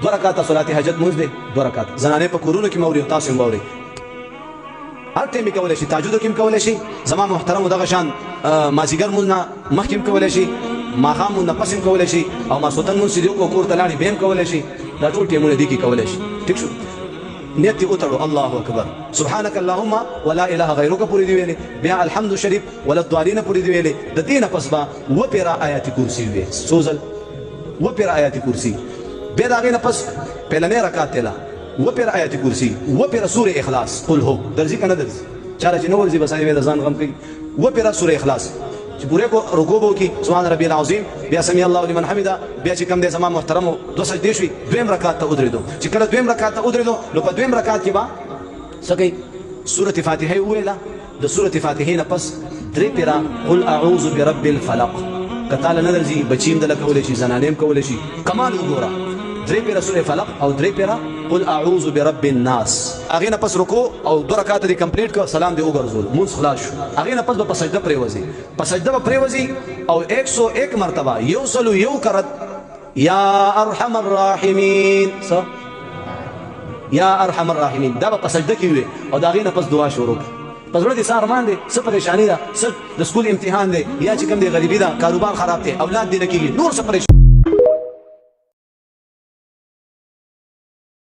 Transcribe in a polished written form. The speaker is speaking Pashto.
2 رکعاته صلات حاجت مونږ دی 2 رکعاته زنانه په کورونو کې موري او تاسو هم موري هر ټیم کولای شي تهجد کې کولای شي زما محترم دغه شان مازیګر مونږ نه مخکې کولای شي ماښام مونږ نه پس کولای شي او ماسوتن مونږ سیدو کو کور ته لاړې بیم کولای شي دا ټول ټیمونه دي کې کولای شي ٹھیک شو نیت دی وتړو الله اکبر سبحانك اللهم ولا اله غیرک پوری دی ویلې بیا الحمد شریف ولا الضالین پوری دی ویلې د دینه پس با و پیرا آیات کرسی وی سوزل و پیرا آیات کرسی بیا دا غینه پس پهلنه رکعت لا و پیرا آیات کرسی و پیرا سوره اخلاص قل هو درځي کنه درځي چاره چې نو ورځي بس ایوه د ځان غم کوي و پیرا سوره اخلاص چې پوره کو رکوع بو کی سبحان ربی العظیم بیا سمع الله لمن حمده بیا چې کوم دې زما محترم دو سجدې شوي دویم رکعت ته ودرېدو چې کله دویم رکعت ته ودرېدو نو په دویم رکعت کې با سکی سوره فاتحه ویلا د سوره فاتحه نه پس درې پیرا قل اعوذ برب الفلق کتاله نظر زی بچیم د لکولې شي زنانیم کولې شي کمال وګوره درې پیرا سوره فلق او درې پیرا قل اعوذ برب الناس اغه نه پس رکوع او 2 رکعات دي کمپلیټ کړ سلام دی وګرځول مونږ خلاص شو اغه نه پس په سجده پریوزي په سجده پریوزي او 101 مرتبه یوصل یو کرت یا ارحم الراحمین یا ارحم الراحمین دا په سجده کې وي او دا اغه نه پس دعا شروع پس ورته سار مان دي څه پریشانی ده څه د سکول امتحان دی یا چې کوم دی غریبی ده کاروبار خراب دی اولاد دي نه کیږي نور څه پریشانی